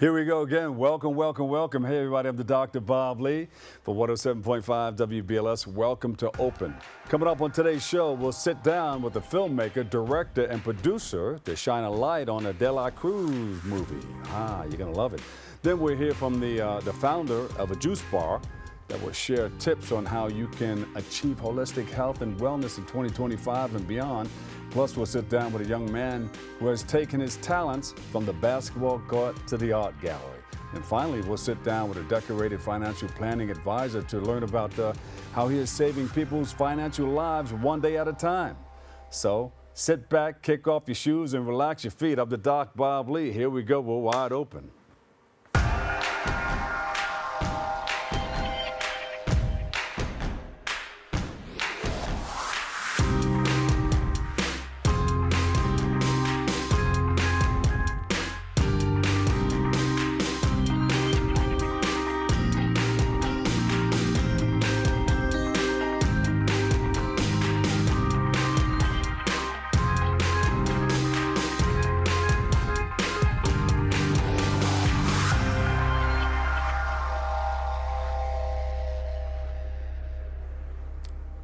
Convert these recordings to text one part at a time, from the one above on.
Here we go again. Welcome, welcome, welcome. Hey, everybody, I'm the Dr. Bob Lee for 107.5 WBLS. Welcome to Open. Coming up on today's show, we'll sit down with the filmmaker, director, and producer to shine a light on a De La Cruz movie. You're going to love it. Then we'll hear from the founder of a juice bar that will share tips on how you can achieve holistic health and wellness in 2025 and beyond. Plus, we'll sit down with a young man who has taken his talents from the basketball court to the art gallery. And finally, we'll sit down with a decorated financial planning advisor to learn about how he is saving people's financial lives one day at a time. So sit back, kick off your shoes, and relax your feet. I'm the Doc Bob Lee. Here we go. We're wide open.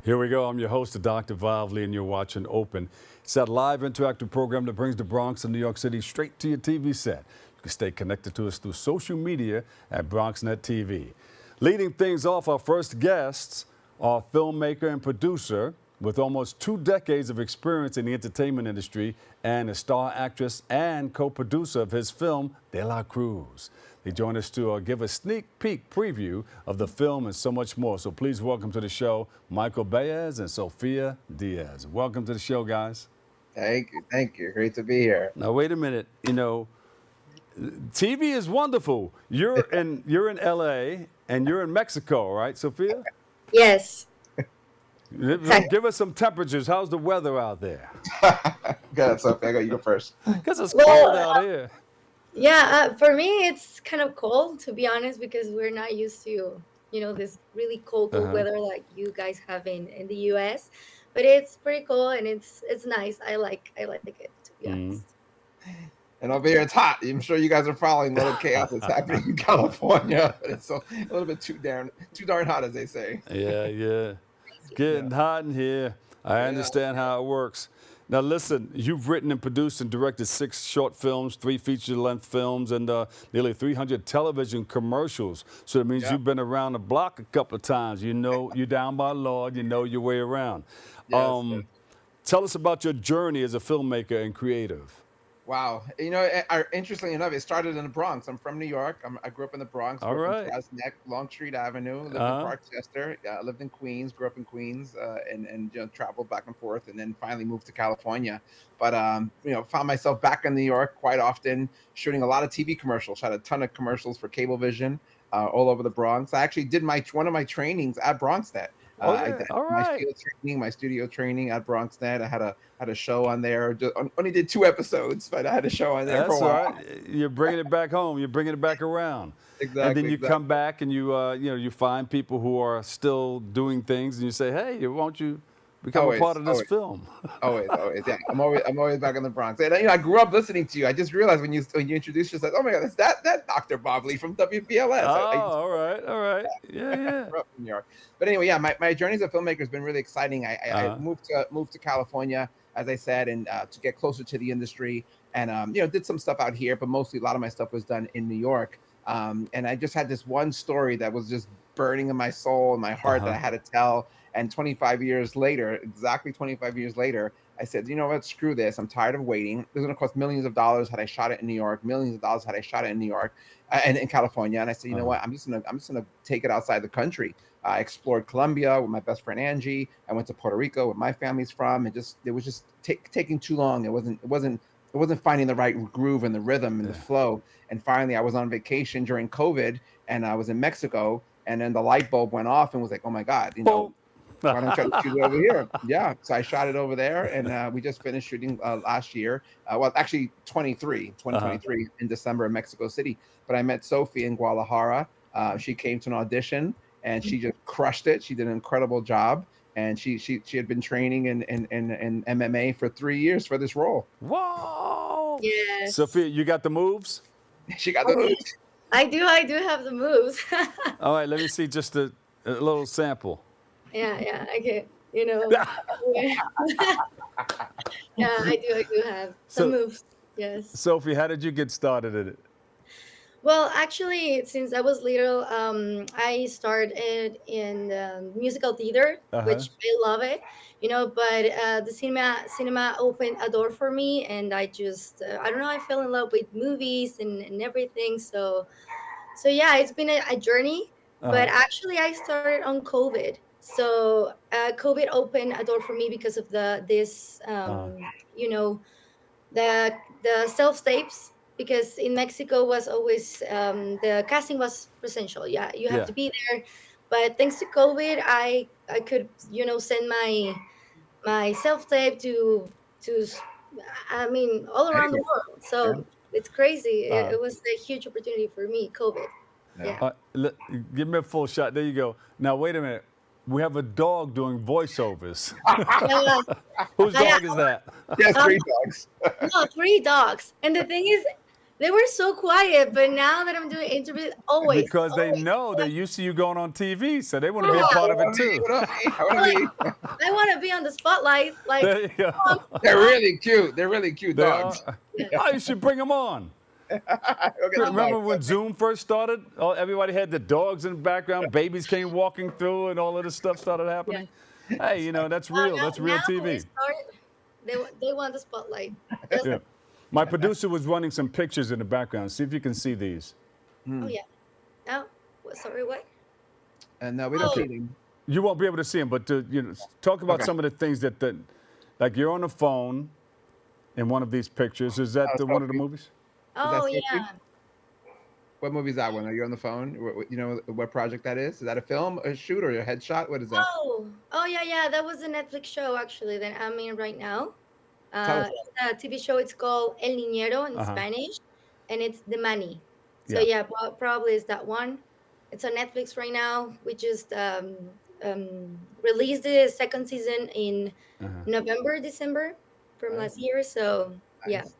Here we go. I'm your host, Dr. Bob Lee, and you're watching Open. It's that live interactive program that brings the Bronx and New York City straight to your TV set. You can stay connected to us through social media at BronxNet TV. Leading things off, our first guests are filmmaker and producer with almost 2 decades of experience in the entertainment industry and a star actress and co-producer of his film, De La Cruz. They join us to give a sneak peek preview of the film and so much more. So please welcome to the show, Michael Baez and Sofia Diaz. Welcome to the show, guys. Thank you. Great to be here. Now, wait a minute. You know, TV is wonderful. You're in LA and you're in Mexico, right, Sofia? Yes. Give us some temperatures. How's the weather out there? Go ahead, Sophie. I got you go first. Because it's cold out here. Yeah, for me, it's kind of cold, to be honest, because we're not used to, this really cold weather like you guys have in the U.S. But it's pretty cool and it's nice. I like it, to be honest. And over here, it's hot. I'm sure you guys are following the chaos that's happening in California. It's a little bit too darn hot, as they say. Yeah. It's getting hot in here. I understand how it works. Now, listen, you've written and produced and directed 6 short films, 3 feature-length films, and nearly 300 television commercials. So that means you've been around the block a couple of times. You know, you're down by Lord. You know your way around. Yes. Tell us about your journey as a filmmaker and creative. Wow. Interestingly enough, it started in the Bronx. I'm from New York. I grew up in the Bronx. All right. In Neck, Longstreet Avenue. Lived in Parkchester. Lived in Queens. Grew up in Queens, and traveled back and forth, and then finally moved to California. But found myself back in New York quite often, shooting a lot of TV commercials. Shot a ton of commercials for Cablevision all over the Bronx. I actually did one of my trainings at BronxNet. I did my studio training at BronxNet. I had a show on there. Only did 2 episodes, but I had a show on there for a while. Right. You're bringing it back home. You're bringing it back around. Exactly. And then you come back and you find people who are still doing things, and you say, "Hey, won't you become a part of this film?" Always, yeah. I'm always back in the Bronx. And I grew up listening to you. I just realized when you introduced yourself, oh my God, that's that Dr. Bob Lee from WBLS. All right. Yeah. I grew up in New York. But anyway, yeah, my journey as a filmmaker has been really exciting. I moved to California, as I said, and to get closer to the industry, and did some stuff out here, but mostly a lot of my stuff was done in New York. And I just had this one story that was just burning in my soul and my heart that I had to tell. And exactly 25 years later, I said, you know what, screw this. I'm tired of waiting. It's going to cost millions of dollars had I shot it in New York, and in California. And I said, you know what, I'm just gonna take it outside the country. I explored Colombia with my best friend Angie. I went to Puerto Rico, where my family's from. It was just taking too long. It wasn't finding the right groove and the rhythm and the flow. And finally, I was on vacation during COVID, and I was in Mexico. And then the light bulb went off, and was like, oh my God, why don't I try to shoot it over here? Yeah, so I shot it over there, and we just finished shooting last year. Well, actually, 2023 in December in Mexico City. But I met Sophie in Guadalajara. She came to an audition, and she just crushed it. She did an incredible job, and she had been training in MMA for 3 years for this role. Whoa! Yes. Sophia, you got the moves? She got the moves. I do have the moves. All right, let me see just a little sample. Yeah, I can, you know. Yeah, I do have some So, moves. Yes. Sophie, how did you get started in it? Well, actually, since I was little, I started in musical theater, Uh-huh. which I love it, you know. But the cinema opened a door for me, and I just I don't know. I fell in love with movies and everything. So yeah, it's been a journey. But Uh-huh. actually, I started on COVID. So COVID opened a door for me because of this Uh-huh. you know the self tapes, because in Mexico was always the casting was presential. Yeah, you have Yeah. to be there. But thanks to COVID, I could, you know, send my self tape to I mean all around the Anyway, world. yeah. So it's crazy. Uh, It was a huge opportunity for me, COVID. Yeah. Yeah. give me a full shot. There you go. Now, wait a minute. We have a dog doing voiceovers. Yeah. Whose Yeah. dog is that? She has Um, 3 dogs. no, 3 dogs. And the thing is, they were so quiet, but now that I'm doing interviews, always, Because they always. know they're used to you going on TV, so they want to be a Yeah. part of it too. What up, me? I I'm want like, to be. I want to be on the spotlight. Like, There you go. They're really cute. They're really cute They dogs. are. yeah, Oh, you should bring them on. Go get the Remember dogs. when Zoom first started? Oh, everybody had the dogs in the background. Babies came walking through, and all of this stuff started happening. Hey, you know that's real. now, That's real now when we TV. started, they want the spotlight. Just, Yeah. My producer was running some pictures in the background. See if you can see these. oh yeah. Now, sorry, what? And no, we don't Oh. feed him. You won't be able to see them, but talk about Okay. some of the things that, like you're on the phone in one of these pictures. Is that one of the Sophie. movies? Oh Sophie? yeah. What movie is that one? Are you on the phone? You know what project that is? Is that a film, a shoot, or a headshot? What is that? Oh yeah. That was a Netflix show actually that I'm in right now. Tell us. It's a TV show. It's called El Niñero in Uh-huh. Spanish, and it's the money. So Yeah. yeah, probably is that one. It's on Netflix right now. We just released the second season in Uh-huh. November, December from Nice. last year. So yeah, Nice.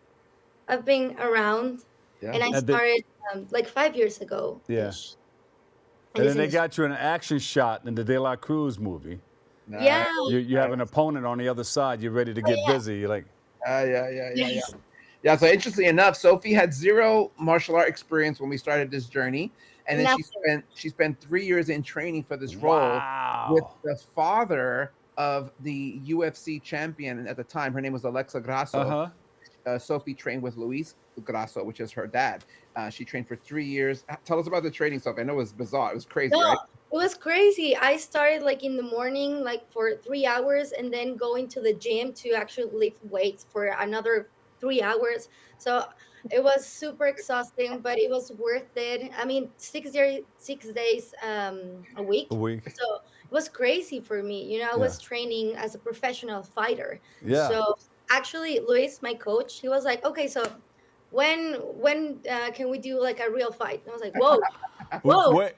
I've been around, Yeah. and I And they, started like 5 years ago yeah. ish. And then they got you an action shot in the De La Cruz movie. Nah. Yeah, You have an opponent on the other side. You're ready to get yeah. busy. You're like, Yeah. Yes. Yeah. So interestingly enough, Sophie had 0 martial art experience when we started this journey, and then Nothing. she spent 3 years in training for this role with wow. the father of the UFC champion at the time. Her name was Alexa Grasso. Uh-huh. Sophie trained with Luis Grasso, which is her dad. She trained for 3 years. Tell us about the training, Sophie. I know it was bizarre. It was crazy, No, right? it was crazy. I started like in the morning, like for 3 hours, and then going to the gym to actually lift weights for another 3 hours. So it was super exhausting, but it was worth it. I mean, 6 days a A week. week. So it was crazy for me. You know, I Yeah. was training as a professional fighter. Yeah. So actually, Luis, my coach, he was like, "Okay, so when can we do like a real fight?" And I was like, "Whoa, whoa." Wait.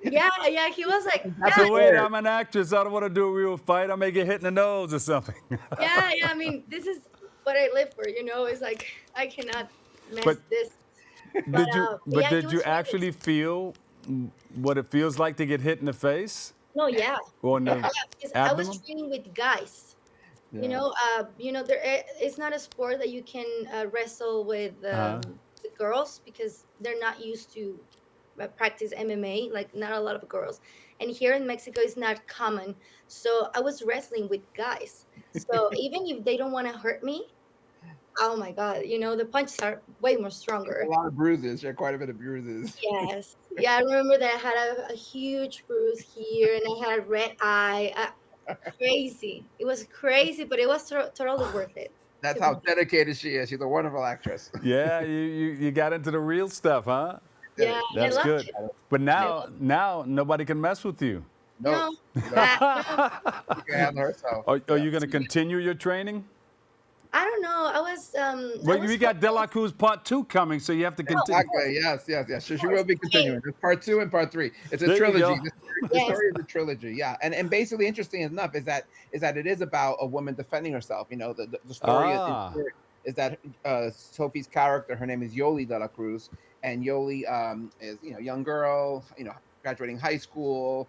Yeah. He was like, That's yeah, So a wait, word. I'm an actress. I don't want to do a real fight. I may get hit in the nose or something. yeah. I mean, this is what I live for. You know, it's like I cannot mess But this. did you? But yeah, he Did you was really actually feel what it feels like to get hit in the face no, yeah, or in the yeah. Because I was abdomen? training with guys. Yeah. It's not a sport that you can wrestle with girls because they're not used to practice MMA. Like not a lot of girls, and here in Mexico, it's not common. So I was wrestling with guys. So even if they don't want to hurt me, oh my god, the punches are way more stronger. A lot of bruises. She had quite a bit of bruises. Yes, yeah, I remember that I had a huge bruise here, and I had a red eye. Crazy. It was crazy, but it was totally worth it. That's to how be- dedicated she is. She's a wonderful actress. Yeah, you got into the real stuff, huh? Yeah, and I That's loved good. it. But now nobody can mess with you. No, No, no, that, she can handle herself. Are you going to continue your training? I don't know. I was Well, we got De La Cruz Part 2 coming, so you have to continue. Exactly. Yes. She will be continuing. There's part 2 and part 3. It's a There you trilogy. go. The Yes. story is a trilogy. Yeah, and basically, interesting enough, is that it is about a woman defending herself. The story Ah. is that Sophie's character, her name is Yoli de la Cruz, and Yoli is young girl, graduating high school,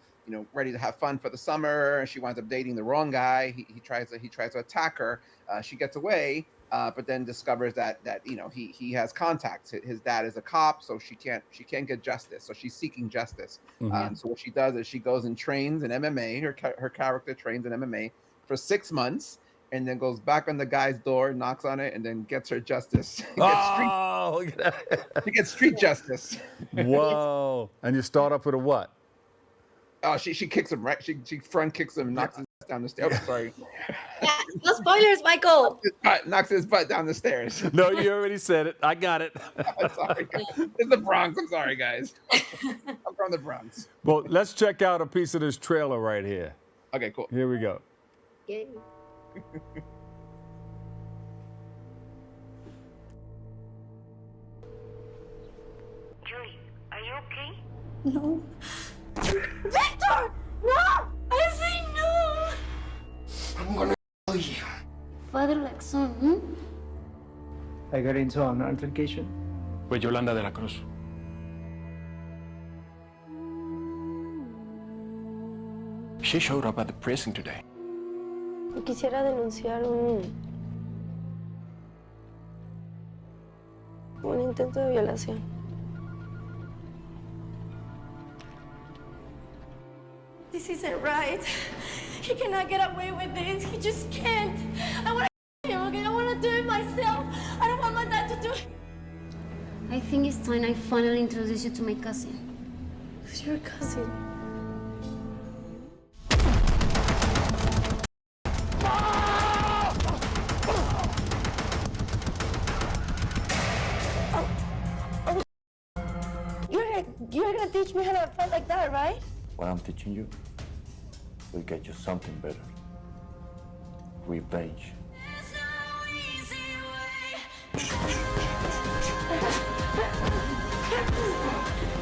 ready to have fun for the summer. She winds up dating the wrong guy. He tries to attack her. She gets away. But then discovers that he has contacts. His dad is a cop, so she can't get justice. So she's seeking justice. So what she does is she goes and trains in MMA. Her character trains in MMA for 6 months, and then goes back on the guy's door, knocks on it, and then gets her justice. She gets street justice. Whoa! And you start off with a what? Oh, she kicks him, right? She front kicks him, knocks his down the stairs. Oh, sorry. Yeah, no spoilers, Michael. Knocks his butt down the stairs. No, you already said it. I got it. I'm sorry. It's the Bronx. I'm sorry, guys. I'm from the Bronx. Well, let's check out a piece of this trailer right here. Okay, cool. Here we go. Yay. Julie, are you okay? No. Victor! No! I say no! I'm gonna kill you. Father like son, hmm? I got into an altercation. With Yolanda de la Cruz. She showed up at the prison today. Quisiera denunciar un intento de violación. This isn't right. He cannot get away with this. He just can't. I want to him, okay? I want to do it myself. I don't want my dad to do it. I think it's time I finally introduce you to my cousin. Who's your cousin? You're gonna teach me how to fight like that, right? What I'm teaching you will get you something better. Revenge.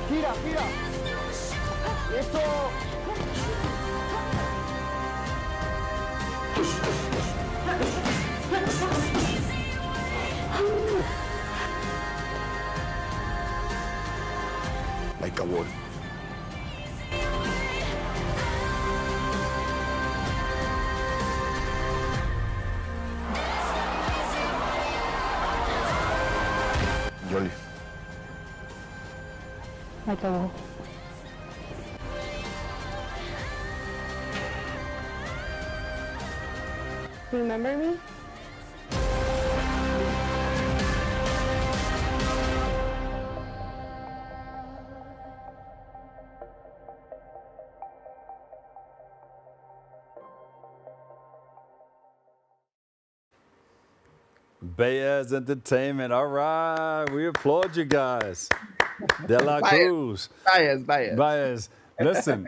Gira. Esto. Like a wolf. Yoli. Like a wolf. Remember me? Baez Entertainment. All right. We applaud you guys. De la Cruz. Baez. Listen,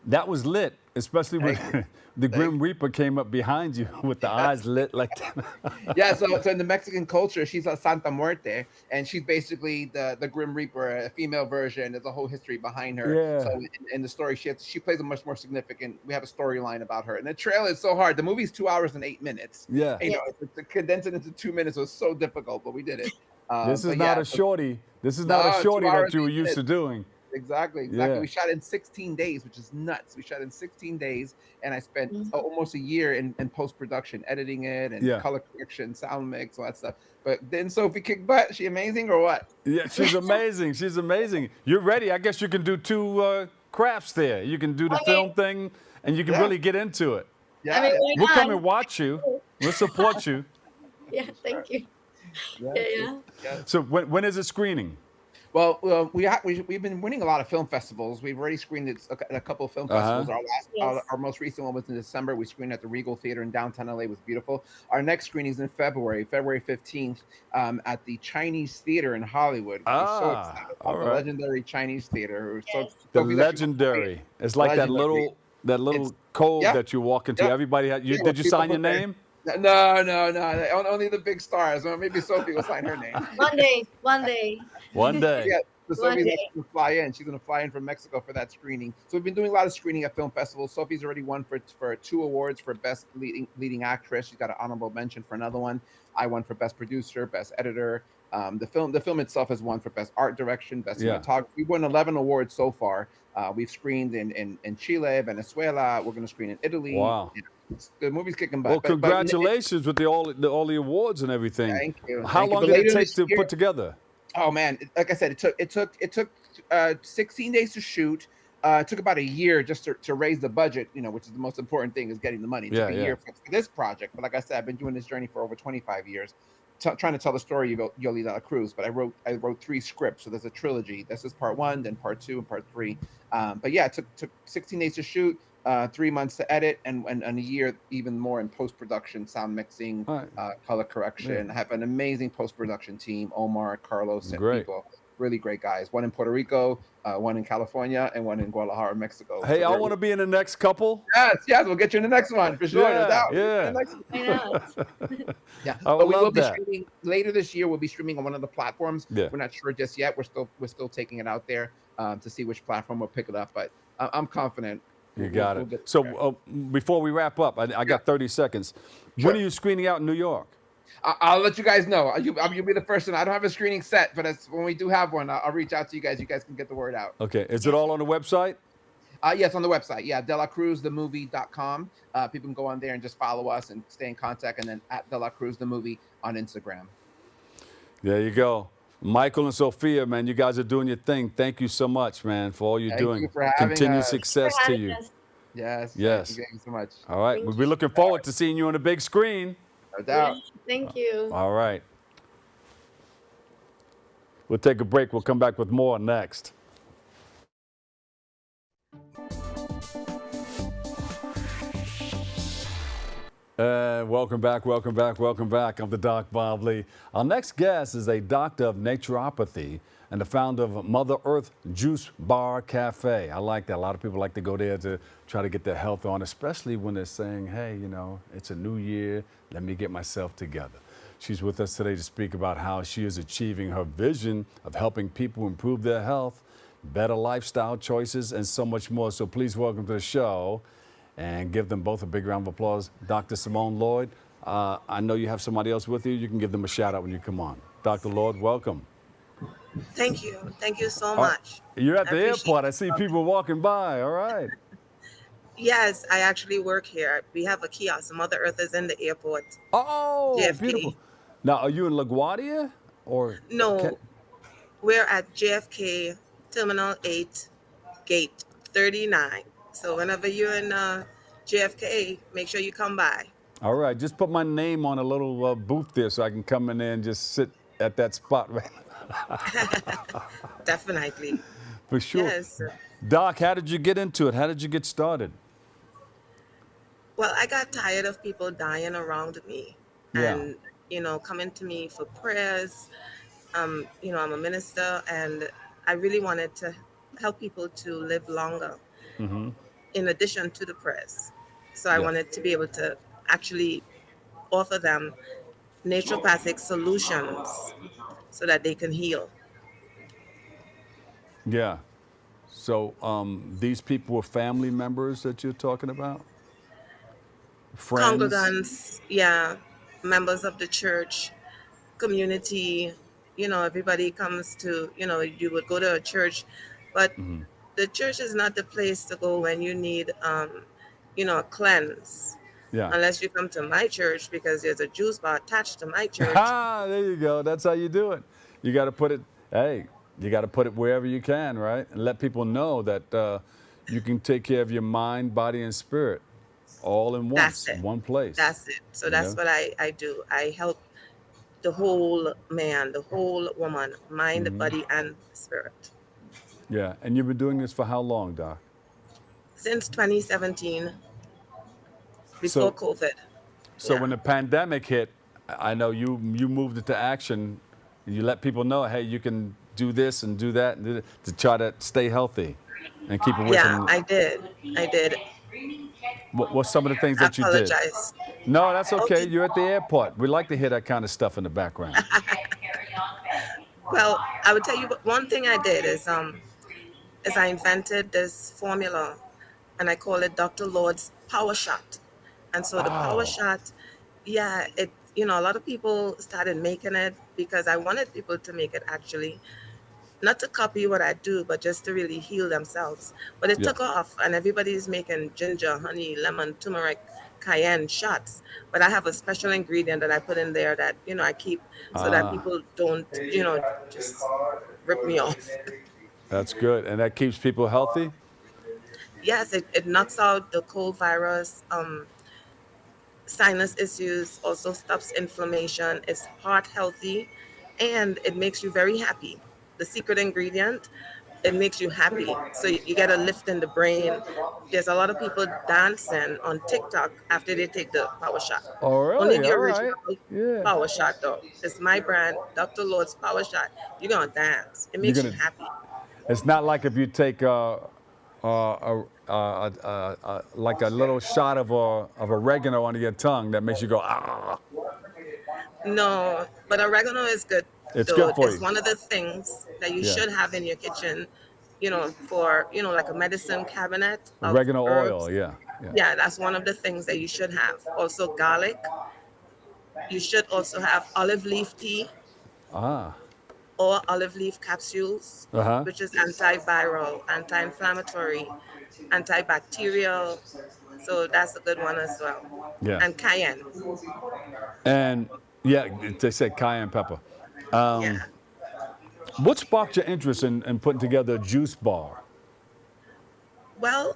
that was lit, especially when the Grim Reaper came up behind you with the eyes lit like that. Yeah, so in the Mexican culture, she's a Santa Muerte, and she's basically the Grim Reaper, a female version. There's a whole history behind her. Yeah. So in the story, she plays a much more significant. We have a storyline about her, and the trailer is so hard. The movie's 2 hours and 8 minutes. Yeah. And, to condense it into 2 minutes was so difficult, but we did it. This is not a shorty. This is not a shorty that you were used to doing. Exactly. Yeah. We shot in 16 days, which is nuts. We shot in 16 days, and I spent almost a year in post-production, editing it and color correction, sound mix, all that stuff. But didn't Sophie kick butt? Is she amazing or what? Yeah, she's amazing. She's amazing. You're ready. I guess you can do two crafts there. You can do the film thing, and you can really get into it. Yeah. I mean, We'll come and watch you. We'll support you. Yeah, thank you. Yeah. So when is it screening? Well, we've been winning a lot of film festivals. We've already screened it at a couple of film festivals. Our most recent one was in December. We screened at the Regal Theater in downtown LA. It was beautiful. Our next screening is in February 15th, at the Chinese Theater in Hollywood. We're so excited about the legendary Chinese theater. The legendary. It's like legendary. that little code that you walk into. Everybody did you sign your name? No. Only the big stars. Or maybe Sophie will sign her name. One day. One day. So One Sophie's day. going to fly in. She's going to fly in from Mexico for that screening. So we've been doing a lot of screening at film festivals. Sophie's already won for 2 awards for best leading actress. She's got an honorable mention for another one. I won for best producer, best editor. The film itself has won for best art direction, best cinematography. We won 11 awards so far. We've screened in Chile, Venezuela. We're going to screen in Italy. Wow. The movie's kicking butt. Well, congratulations with all the awards and everything. Thank you. How long did it take to put together? Oh man, like I said, it took 16 days to shoot. It took about a year just to raise the budget, which is the most important thing, is getting the money. It took a year for this project. But like I said, I've been doing this journey for over 25 years, trying to tell the story of Yarelys de la Cruz. But I wrote 3 scripts, so there's a trilogy. This is part 1, then part 2, and part 3. But yeah, it took 16 days to shoot, 3 months to edit, and a year even more in post-production, sound mixing, color correction. I have an amazing post-production team, Omar, Carlos, and people. Really great guys. One in Puerto Rico, one in California, and one in Guadalajara, Mexico. Hey, I want to be in the next couple. Yes, we'll get you in the next one for sure. Yeah. But we will be streaming later this year. We'll be streaming on one of the platforms. Yeah. We're not sure just yet. We're still taking it out there to see which platform will pick it up. But I'm confident. You got it. So before we wrap up, I got 30 seconds. Sure. When are you screening out in New York? I'll let you guys know. You'll be the first one. I don't have a screening set, but when we do have one, I'll reach out to you guys. You guys can get the word out. Okay. Is it all on the website? Yes, on the website. Yeah, delacruzthemovie.com. People can go on there and just follow us and stay in contact. And then at delacruzthemovie on Instagram. There you go. Michael and Sofia, man, you guys are doing your thing. Thank you so much, man, for all you're doing. Thank you for having Continued us. success to you. Yes. Yes. Thank you so much. All right. We'll be looking forward to seeing you on the big screen. No doubt. Thank you. All right. We'll take a break. We'll come back with more next. Welcome back. I'm the Doc Bob Lee. Our next guest is a doctor of naturopathy and the founder of Mother Earth Juice Bar Cafe. I like that. A lot of people like to go there to try to get their health on, especially when they're saying, hey, it's a new year. Let me get myself together. She's with us today to speak about how she is achieving her vision of helping people improve their health, better lifestyle choices, and so much more. So please welcome to the show and give them both a big round of applause. Dr. Simone Lord, I know you have somebody else with you. You can give them a shout out when you come on. Dr. Lord, welcome. Thank you. Thank you so much. You're at the airport. I see people walking by. All right. Yes, I actually work here. We have a kiosk. Mother Earth is in the airport. Oh, JFK. Beautiful. Now, are you in LaGuardia or? No, we're at JFK Terminal 8, Gate 39. So whenever you're in JFK, make sure you come by. All right. Just put my name on a little booth there so I can come in there and just sit at that spot. Definitely. For sure. Yes. Doc, how did you get into it? How did you get started? Well, I got tired of people dying around me and, coming to me for prayers. I'm a minister and I really wanted to help people to live longer in addition to the prayers. So I wanted to be able to actually offer them naturopathic solutions so that they can heal. Yeah. So these people were family members that you're talking about? Friends? Congregants, members of the church, community, everybody comes to, you would go to a church, but the church is not the place to go when you need, a cleanse. Yeah. Unless you come to my church because there's a juice bar attached to my church. There you go. That's how you do it. You got to put it, you got to put it wherever you can, right? And let people know that you can take care of your mind, body, and spirit all in one place. That's it. So that's what I do. I help the whole man, the whole woman, mind, body, and spirit. Yeah. And you've been doing this for how long, Doc? Since 2017, before COVID. So when the pandemic hit, I know you moved into action. You let people know, hey, you can do this and do that to try to stay healthy and keep away from. I did. What's some of the things that you did? I apologize. No, that's okay. You're at the airport. We like to hear that kind of stuff in the background. Well, I would tell you one thing I did is I invented this formula, and I call it Dr. Lord's Power Shot. And so the Power Oh, Shot, yeah, it a lot of people started making it because I wanted people to make it actually, not to copy what I do, but just to really heal themselves. But it yeah. took off, and everybody's making ginger, honey, lemon, turmeric, cayenne shots. But I have a special ingredient that I put in there that I keep so that Ah, people don't just rip me off. that's good. And that keeps people healthy? Yes, it knocks out the cold virus, sinus issues, also stops inflammation, it's heart healthy, and it makes you very happy. The secret ingredient, it makes you happy. So you get a lift in the brain. There's a lot of people dancing on TikTok after they take the power shot. Oh, Only really? the All original right. Yeah. power shot though. It's my brand, Dr. Lord's Power Shot. You're gonna dance. It You're makes you going to, happy. it's not like if you take like a little shot of oregano under your tongue that makes you go, ah. No, but oregano is good It's though. good for It's you. one of the things that you Yeah. should have in your kitchen, for, like a medicine cabinet of Oregano oil. herbs. Yeah. Yeah. Yeah, that's one of the things that you should have. Also garlic. You should also have olive leaf tea Ah. or olive leaf capsules, Uh huh. which is antiviral, anti-inflammatory, antibacterial. So that's a good one as well. Yeah. And cayenne. And yeah, they said cayenne pepper. Um, Yeah. what sparked your interest in putting together a juice bar? Well,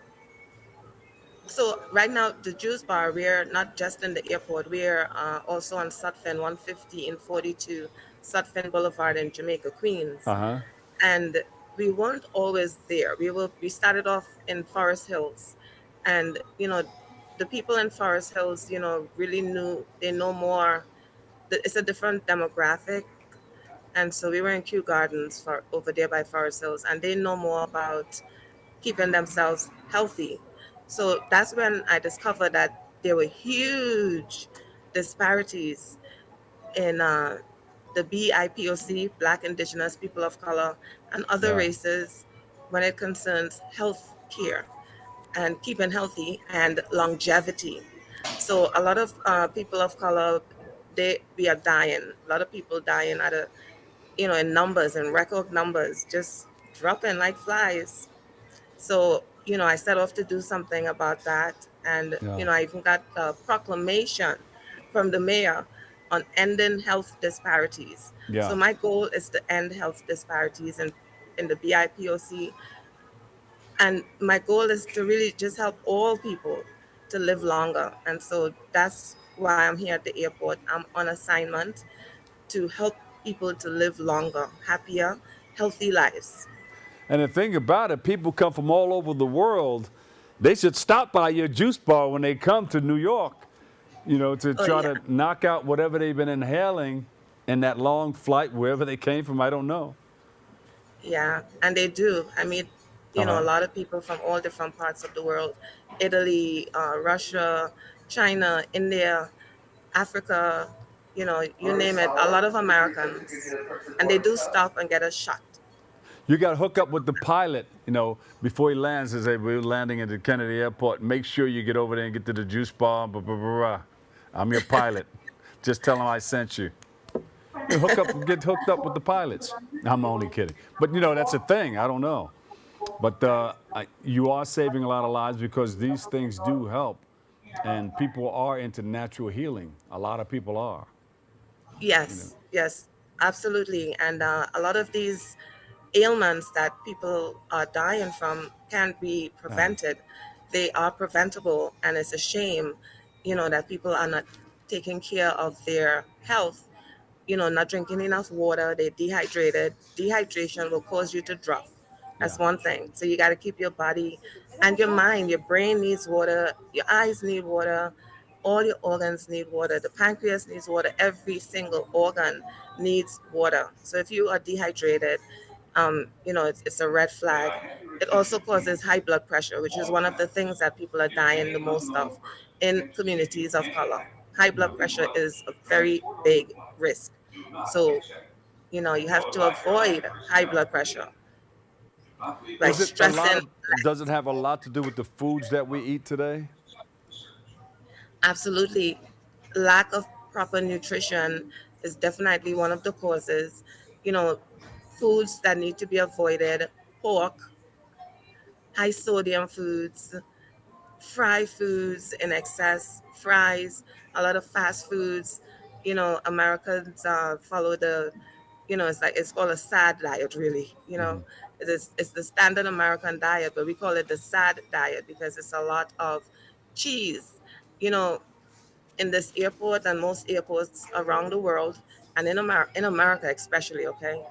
so right now, the juice bar, we're not just in the airport. We're also on Sutphin 150 in 42 Sutphin Boulevard in Jamaica, Queens. Uh huh. And we weren't always there. We started off in Forest Hills, and the people in Forest Hills, really they know more. It's a different demographic, and so we were in Kew Gardens for over there by Forest Hills, and they know more about keeping themselves healthy. So that's when I discovered that there were huge disparities in the BIPOC, Black, Indigenous, People of Color, and other Yeah. races when it concerns health care and keeping healthy and longevity. So a lot of people of color, we are dying. A lot of people dying at in numbers and record numbers, just dropping like flies. So, I set off to do something about that. And, Yeah. I even got a proclamation from the mayor on ending health disparities. So Yeah. my goal is to end health disparities in the BIPOC. And my goal is to really just help all people to live longer. And so that's why I'm here at the airport. I'm on assignment to help people to live longer, happier, healthy lives. And the thing about it, people come from all over the world. They should stop by your juice bar when they come to New York, to Oh, try yeah. to knock out whatever they've been inhaling in that long flight, wherever they came from. I don't know. Yeah, and they do. I mean, Uh a huh. lot of people from all different parts of the world, Italy, Russia, China, India, Africa, you name it, a lot of Americans. And they do stop and get a shot. You got to hook up with the pilot, before he lands. They say, we're landing at the Kennedy Airport. Make sure you get over there and get to the juice bar. Blah, blah, blah, blah. I'm your pilot. Just tell him I sent you. Get hooked up with the pilots. I'm only kidding. But, that's a thing. I don't know. But you are saving a lot of lives because these things do help. And people are into natural healing. A lot of people are. Yes, yes, absolutely. And a lot of these ailments that people are dying from can't be prevented. They are preventable, and it's a shame, that people are not taking care of their health, not drinking enough water, they're dehydrated. Dehydration will cause you to drop. Yeah. That's one thing. So you got to keep your body and your mind, your brain needs water, your eyes need water, all your organs need water. The pancreas needs water. Every single organ needs water. So if you are dehydrated, it's a red flag. It also causes high blood pressure, which is one of the things that people are dying the most of in communities of color. High blood pressure is a very big risk. So You have to avoid high blood pressure by Is it a lot stressing. of, does it have a lot to do with the foods that we eat today? Absolutely. Lack of proper nutrition is definitely one of the causes. You know, foods that need to be avoided: pork, high sodium foods, fried foods in excess, fries, a lot of fast foods. Americans follow it's called a sad diet, really. It's the standard American diet, but we call it the sad diet because it's a lot of cheese. You know, in this airport and most airports around the world, and in America especially, okay,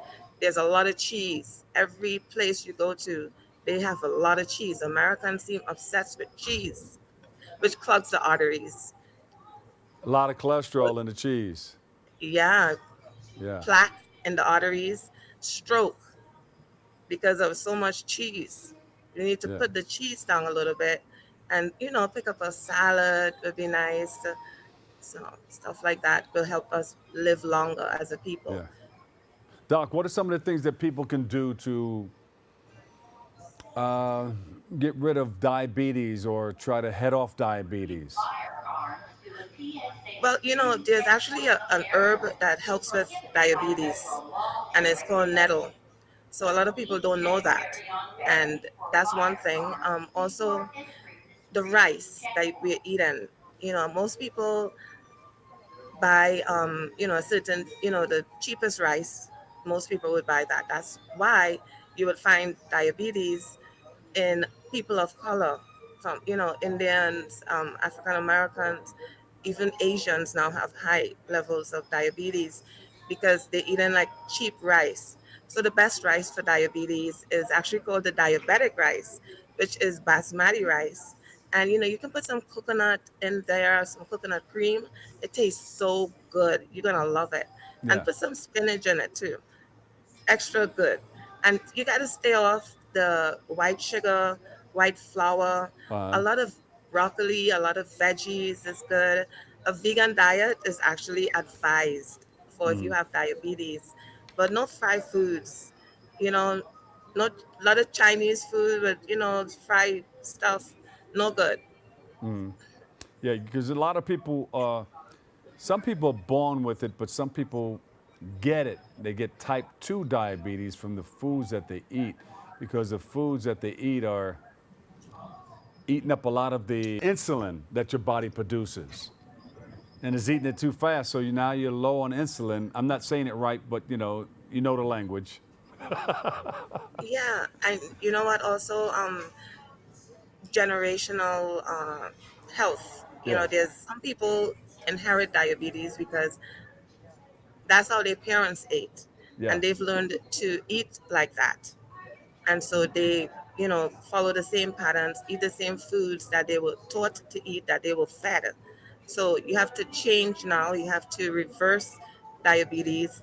there's a lot of cheese. Every place you go to, they have a lot of cheese. Americans seem obsessed with cheese, which clogs the arteries. A lot of cholesterol in the cheese. Yeah, Yeah. plaque in the arteries, stroke because of so much cheese. You need to Yeah. put the cheese down a little bit, and pick up a salad would be nice. So stuff like that will help us live longer as a people. Yeah. Doc, what are some of the things that people can do to get rid of diabetes or try to head off diabetes? Well, there's actually an herb that helps with diabetes, and it's called nettle. So a lot of people don't know that, and that's one thing. Also, the rice that we're eating. Most people buy, a certain, the cheapest rice. Most people would buy that. That's why you would find diabetes in people of color, from Indians, African Americans, even Asians now have high levels of diabetes because they're eating like cheap rice. So the best rice for diabetes is actually called the diabetic rice, which is basmati rice. And you can put some coconut in there, some coconut cream. It tastes so good. You're gonna love it. And Yeah. put some spinach in it too, extra good. And you got to stay off the white sugar, white flour. A lot of broccoli, a lot of veggies is good. A vegan diet is actually advised for if you have diabetes, but no fried foods. You know, not a lot of Chinese food with fried stuff. No good. Yeah, because a lot of people, some people are born with it, but some people get it. They get type 2 diabetes from the foods that they eat because the foods that they eat are eating up a lot of the insulin that your body produces. And it's eating it too fast, so now you're low on insulin. I'm not saying it right, but you know the language. Yeah, and you know what? Also, generational health. Yeah. There's some people inherit diabetes because that's how their parents ate, Yeah. and they've learned to eat like that, and so they follow the same patterns, eat the same foods that they were taught to eat, that they were fed. So you have to change now. You have to reverse diabetes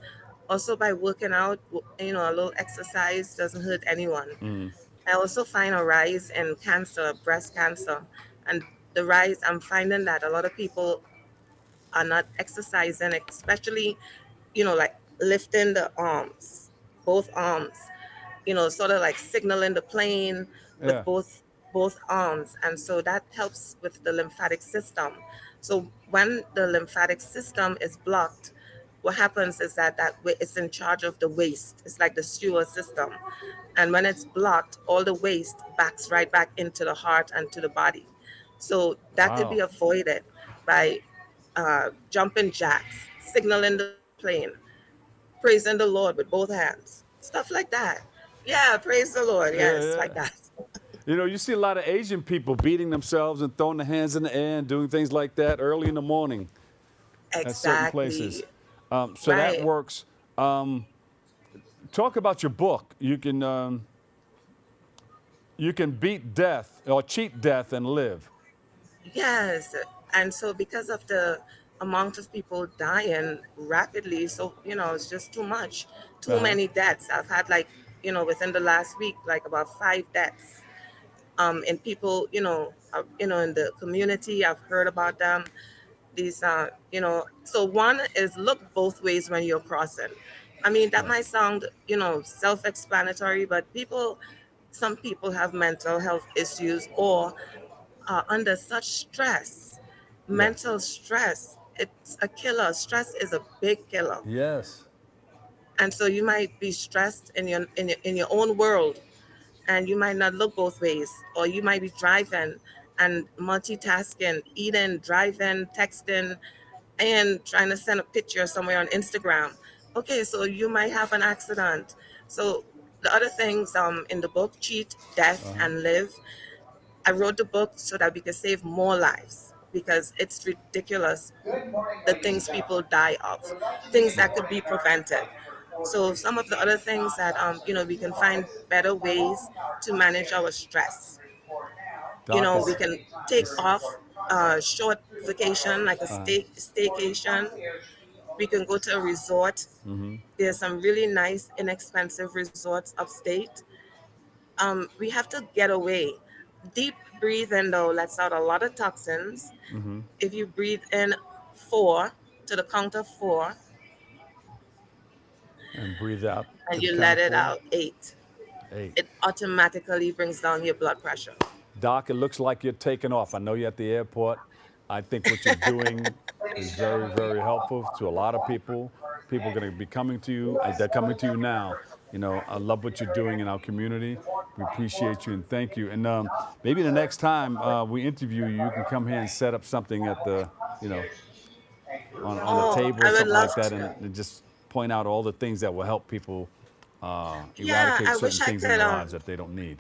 also by working out. A little exercise doesn't hurt anyone. I also find a rise in cancer, breast cancer, and the rise, I'm finding that a lot of people are not exercising, especially like lifting the arms, both arms, sort of like signaling the plane with Yeah. both arms. And so that helps with the lymphatic system. So when the lymphatic system is blocked, what happens is that it's in charge of the waste. It's like the sewer system. And when it's blocked, all the waste backs right back into the heart and to the body. So that could be Wow. avoided by jumping jacks, signaling the plane, praising the Lord with both hands, stuff like that. Yeah, praise the Lord. Yeah, Yes, like yeah. that. You see a lot of Asian people beating themselves and throwing their hands in the air and doing things like that early in the morning at certain places. Exactly. So that Right. works. Talk about your book. You can beat death or cheat death and live. Yes. And so because of the amount of people dying rapidly, so it's just too much. Too many deaths. I've had within the last week, like about 5 deaths. And people, in the community, I've heard about them. These so one is look both ways when you're crossing. I mean, that might sound, self-explanatory, but some people have mental health issues or are under such stress. Mental stress, it's a killer. Stress is a big killer. Yes. And so you might be stressed in your own world, and you might not look both ways, or you might be driving and multitasking, eating, driving, texting, and trying to send a picture somewhere on Instagram. Okay, so you might have an accident. So the other things in the book, Cheat, Death, and Live, I wrote the book so that we could save more lives, because it's ridiculous the things people die of, things that could be prevented. So some of the other things that we can find better ways to manage our stress. Doc, We can take off a short vacation, like a staycation. We can go to a resort. There's some really nice, inexpensive resorts upstate. We have to get away. Deep breathing, though, lets out a lot of toxins. If you breathe in 4 to the count of 4, and breathe out to and the you count let of it 4. out 8, 8. it automatically brings down your blood pressure. Doc, it looks like you're taking off. I know you're at the airport. I think what you're doing is very, very helpful to a lot of people. People are going to be coming to you. They're coming to you now. I love what you're doing in our community. We appreciate you and thank you. And maybe the next time we interview you, you can come here and set up something at the, on a table or I would something like love that, to. and just point out all the things that will help people Yeah, eradicate I certain wish I things in could. their lives that they don't need.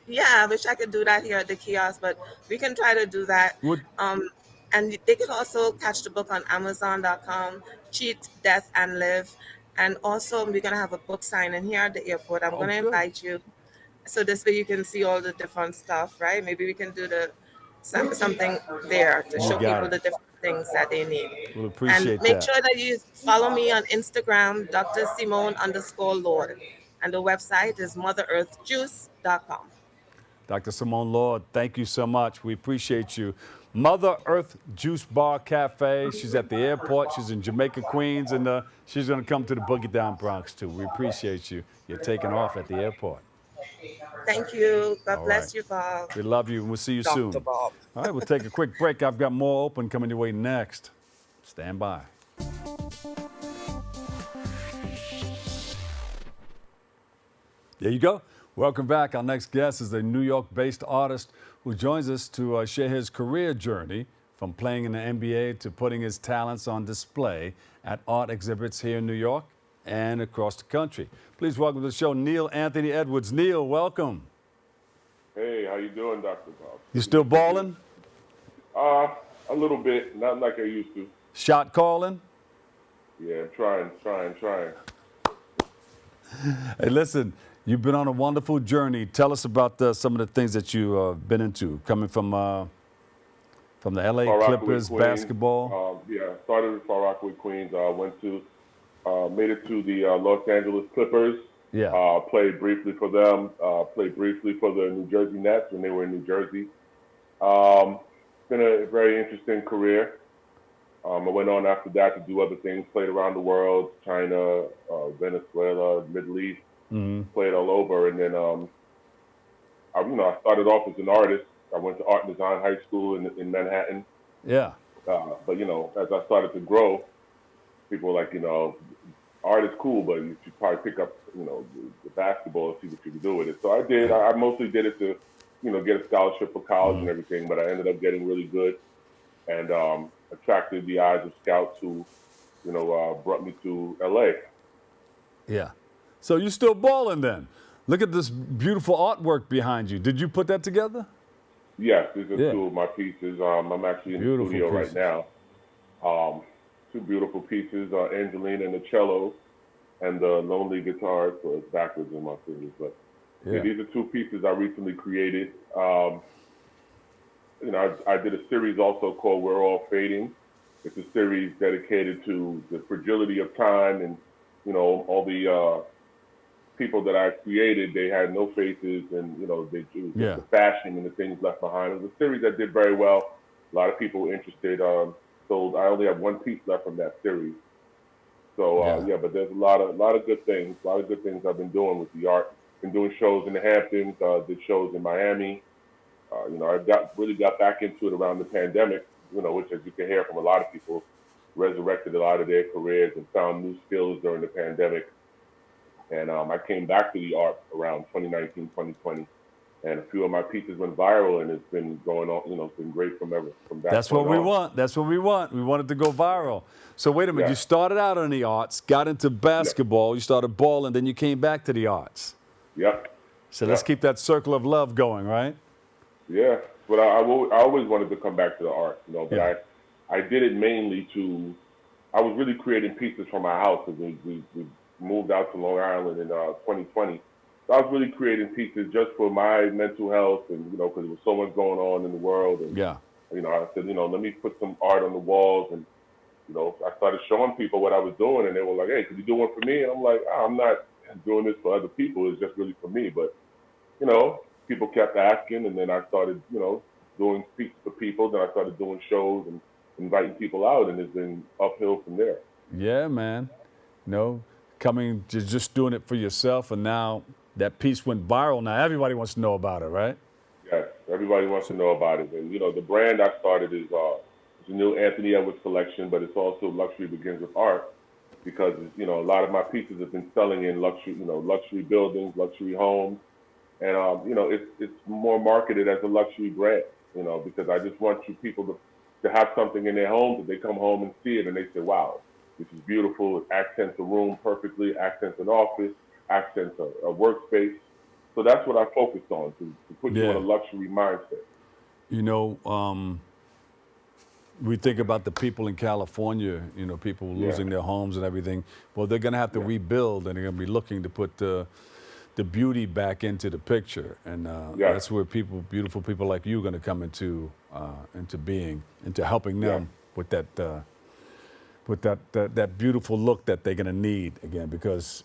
Yeah, I wish I could do that here at the kiosk, but we can try to do that. Would And they could also catch the book on Amazon.com, Cheat, Death, and Live. And also, we're going to have a book signing here at the airport. I'm going to good. invite you. So this way you can see all the different stuff, right? Maybe we can do something there to show people the different things that they need. We'll And appreciate make that. sure that you follow me on Instagram, Dr. Simone_Lord. And the website is MotherEarthJuice.com. Dr. Simone Lord, thank you so much. We appreciate you. Mother Earth Juice Bar Cafe. She's at the airport. She's in Jamaica, Queens, and she's going to come to the Boogie Down Bronx, too. We appreciate you. You're taking off at the airport. Thank you. God All bless right. you, Bob. We love you, and we'll see you Dr. soon. Bob. All right, we'll take a quick break. I've got more open coming your way next. Stand by. There you go. Welcome back. Our next guest is a New York-based artist who joins us to share his career journey from playing in the NBA to putting his talents on display at art exhibits here in New York and across the country. Please welcome to the show Neil Anthony Edwards. Neil, welcome. Hey, how you doing, Dr. Bob? You still balling? A little bit, not like I used to. Shot calling? Yeah, trying. Hey, listen, you've been on a wonderful journey. Tell us about some of the things that you've been into, coming from the LA Far Rockaway, Clippers, Queens. basketball. Started in Far Rockaway, Queens. Made it to the Los Angeles Clippers. Yeah. Played briefly for them. Played briefly for the New Jersey Nets when they were in New Jersey. Been a very interesting career. I went on after that to do other things. Played around the world, China, Venezuela, Middle East. Played all over, and then I started off as an artist. I went to art and design high school in Manhattan. Yeah. But as I started to grow, people were like, art is cool, but you should probably pick up, the basketball and see what you can do with it. So I did. I mostly did it to, get a scholarship for college and everything. But I ended up getting really good, and attracted the eyes of scouts who, brought me to LA. Yeah. So you're still balling then. Look at this beautiful artwork behind you. Did you put that together? Yes, these are two of my pieces. I'm actually in the studio right now. Two beautiful pieces, Angelina and the cello, and the lonely guitar. So it's backwards in my fingers. But these are two pieces I recently created. I did a series also called We're All Fading. It's a series dedicated to the fragility of time and, all the people that I created, they had no faces and, the fashion and the things left behind. It was a series that did very well. A lot of people were interested. So I only have one piece left from that series. So but there's a lot of good things. A lot of good things I've been doing with the art. Been doing shows in the Hamptons. Did shows in Miami. I really got back into it around the pandemic. Which, as you can hear from a lot of people, resurrected a lot of their careers and found new skills during the pandemic. And I came back to the art around 2019, 2020. And a few of my pieces went viral, and it's been going on. It's been great from that. That's what we want. That's what we want. We want it to go viral. So wait a minute. You started out in the arts, got into basketball. You started balling, then you came back to the arts. Yep. So let's keep that circle of love going, right? Yeah. But I always wanted to come back to the art, But I did it mainly I was really creating pieces for my house because we moved out to Long Island in 2020. So I was really creating pieces just for my mental health and, because there was so much going on in the world. And, I said, let me put some art on the walls. And, I started showing people what I was doing. And they were like, hey, could you do one for me? And I'm like, I'm not doing this for other people. It's just really for me. But, people kept asking. And then I started, doing pieces for people. Then I started doing shows and inviting people out. And it's been uphill from there. Yeah, man. Coming to just doing it for yourself. And now that piece went viral. Now everybody wants to know about it, right? Yes, everybody wants to know about it. And, the brand I started is the new Anthony Edwards collection, but it's also Luxury Begins with Art because, a lot of my pieces have been selling in luxury buildings, luxury homes. And, it's more marketed as a luxury brand, because I just want people to have something in their homes that they come home and see it and they say, wow, this is beautiful. It accents a room perfectly, accents an office, accents a workspace. So that's what I focused on, to put you in a luxury mindset. We think about the people in California, people losing their homes and everything. Well, they're going to have to rebuild, and they're going to be looking to put the beauty back into the picture. And that's where beautiful people like you are going to come into being, into helping them with that beautiful look that they're going to need again, because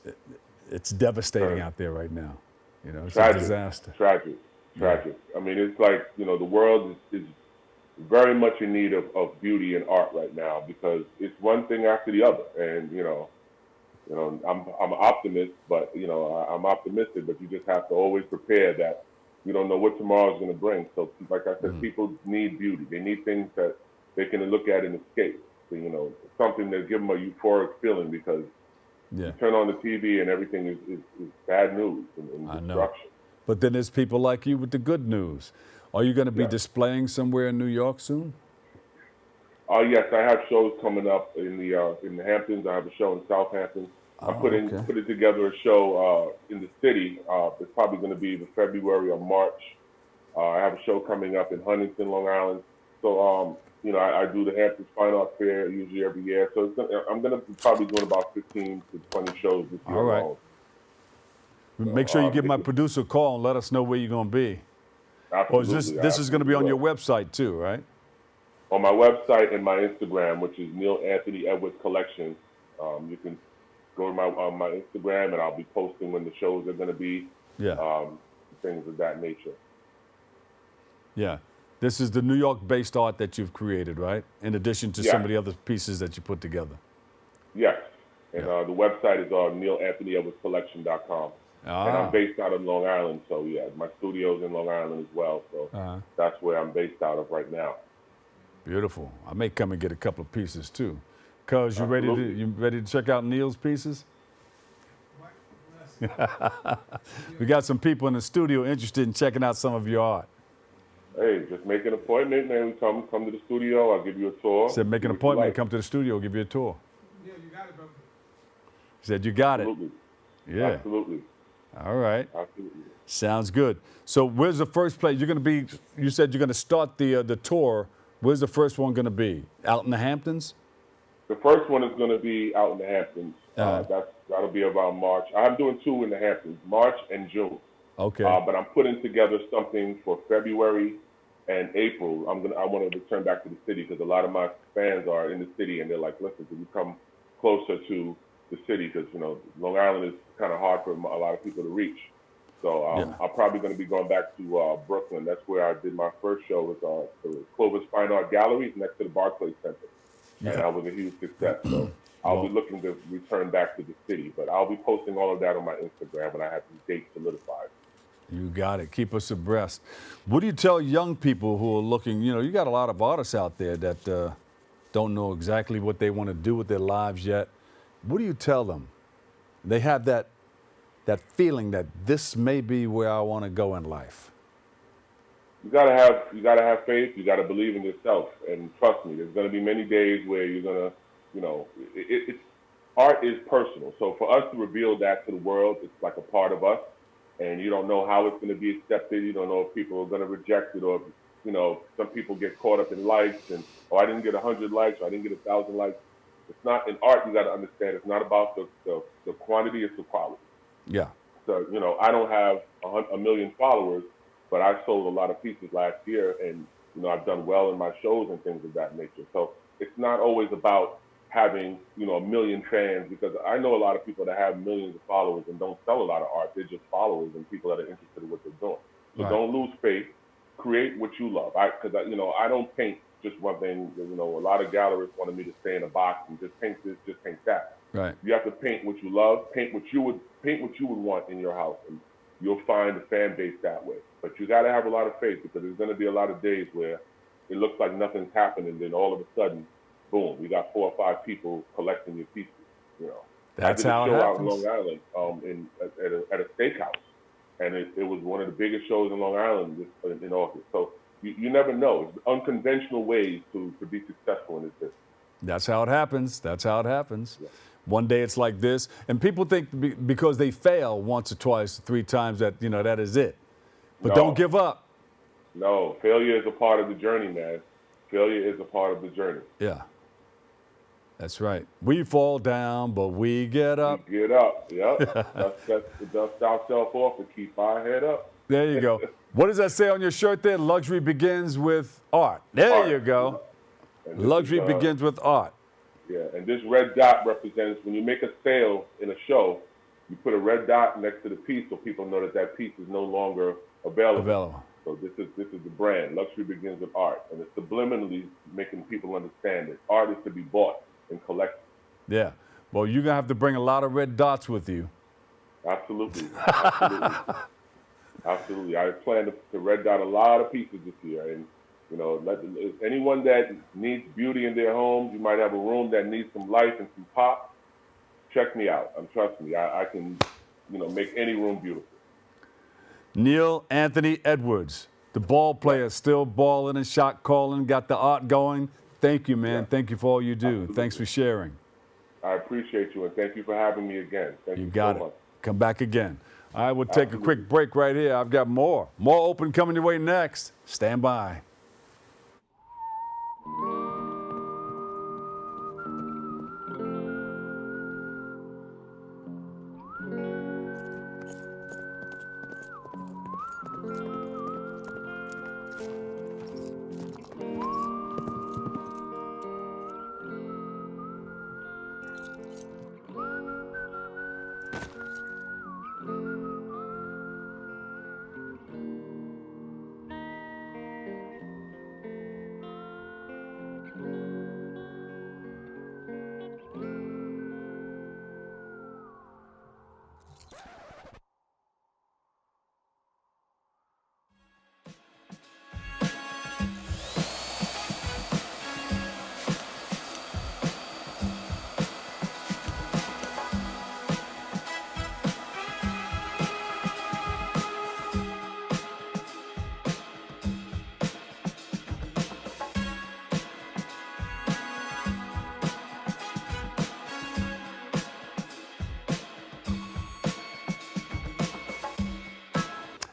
it's devastating out there right now. It's a disaster. Tragic. I mean, it's like, the world is very much in need of beauty and art right now, because it's one thing after the other. And, I'm an optimist, but, I'm optimistic, but you just have to always prepare that you don't know what tomorrow's going to bring. So, like I said, people need beauty. They need things that they can look at and escape. So, something that give them a euphoric feeling, because you turn on the TV and everything is bad news and destruction. But then there's people like you with the good news. Are you going to be displaying somewhere in New York soon? Yes, I have shows coming up in the Hamptons. I have a show in Southampton. I'm putting together a show in the city. It's probably going to be either February or March. I have a show coming up in Huntington, Long Island. So, I do the Hamptons Fine Art Fair usually every year. So I'm going to be probably doing about 15 to 20 shows this year. All right. Alone. Make sure you give my producer a call and let us know where you're going to be. Absolutely. Or this is going to be on your website too, right? On my website and my Instagram, which is Neil Anthony Edwards Collection. You can go to my Instagram, and I'll be posting when the shows are going to be. Things of that nature. Yeah. This is the New York-based art that you've created, right? In addition to some of the other pieces that you put together. Yes. And the website is NeilAnthonyEdwardsCollection.com. And I'm based out of Long Island, so my studio's in Long Island as well. So that's where I'm based out of right now. Beautiful. I may come and get a couple of pieces too. Cuz, you ready to check out Neil's pieces? We got some people in the studio interested in checking out some of your art. Hey, just make an appointment, man. Come to the studio. I'll give you a tour. Said make an appointment, come to the studio, give you a tour. Yeah, you got it, bro. Said you got Absolutely. it. Yeah. Absolutely. All right. Absolutely. Sounds good. So where's the first place? You said you're going to start the tour. Where's the first one going to be? Out in the Hamptons? The first one is going to be out in the Hamptons. That'll be around March. I'm doing 2 in the Hamptons, March and June. Okay. But I'm putting together something for February and April. I want to return back to the city because a lot of my fans are in the city, and they're like, listen, can you come closer to the city? Because, Long Island is kind of hard for a lot of people to reach. So I'm probably going to be going back to Brooklyn. That's where I did my first show with the Clovis Fine Art Gallery next to the Barclays Center. Yeah. And that was a huge success. So I'll be looking to return back to the city. But I'll be posting all of that on my Instagram when I have the date solidified. You got it. Keep us abreast. What do you tell young people who are looking, you got a lot of artists out there that don't know exactly what they want to do with their lives yet. What do you tell them? They have that feeling that this may be where I want to go in life. You gotta have faith. You gotta believe in yourself, and trust me. There's gonna be many days where you're gonna, art is personal. So for us to reveal that to the world, it's like a part of us, and you don't know how it's gonna be accepted. You don't know if people are gonna reject it, or some people get caught up in likes and I didn't get 100 likes, or I didn't get 1,000 likes. It's not in art. You gotta understand. It's not about the quantity. It's the quality. Yeah. So I don't have a million followers, but I sold a lot of pieces last year, and I've done well in my shows and things of that nature. So it's not always about having a million fans, because I know a lot of people that have millions of followers and don't sell a lot of art. They're just followers and people that are interested in what they're doing. So Don't lose faith. Create what you love. Because I don't paint just one thing. A lot of gallerists wanted me to stay in a box and just paint this, just paint that. Right. You have to paint what you love. Paint what you would want in your house, and you'll find a fan base that way. But you got to have a lot of faith, because there's going to be a lot of days where it looks like nothing's happening, and then all of a sudden, boom, we got 4 or 5 people collecting your pieces. That's how it I did a show out happens. in Long Island at a steakhouse, and it was one of the biggest shows in Long Island in August. So you never know. It's unconventional ways to be successful in this business. That's how it happens. That's how it happens. Yeah. One day it's like this, and people think because they fail once or twice, 3 times that that is it. But don't give up. No, failure is a part of the journey, man. Failure is a part of the journey. Yeah, that's right. We fall down, but we get up. We get up. Yep. dust ourselves off and keep our head up. There you go. What does that say on your shirt there? Luxury begins with art. There you go. Luxury begins with art. Yeah, and this red dot represents, when you make a sale in a show, you put a red dot next to the piece so people know that piece is no longer available. So this is the brand. Luxury begins with art, and it's subliminally making people understand that art is to be bought and collected. Yeah. Well, you're gonna have to bring a lot of red dots with you. Absolutely. Absolutely. I plan to red dot a lot of pieces this year, and anyone that needs beauty in their homes, you might have a room that needs some life and some pop, check me out. Trust me, I can, make any room beautiful. Neil Anthony Edwards, the ball player, still balling and shot calling, got the art going. Thank you, man. Yeah. Thank you for all you do. Absolutely. Thanks for sharing. I appreciate you, and thank you for having me again. Thank you got so it. much. Come back again. All right, we'll take a quick break right here. I've got more open coming your way next. Stand by.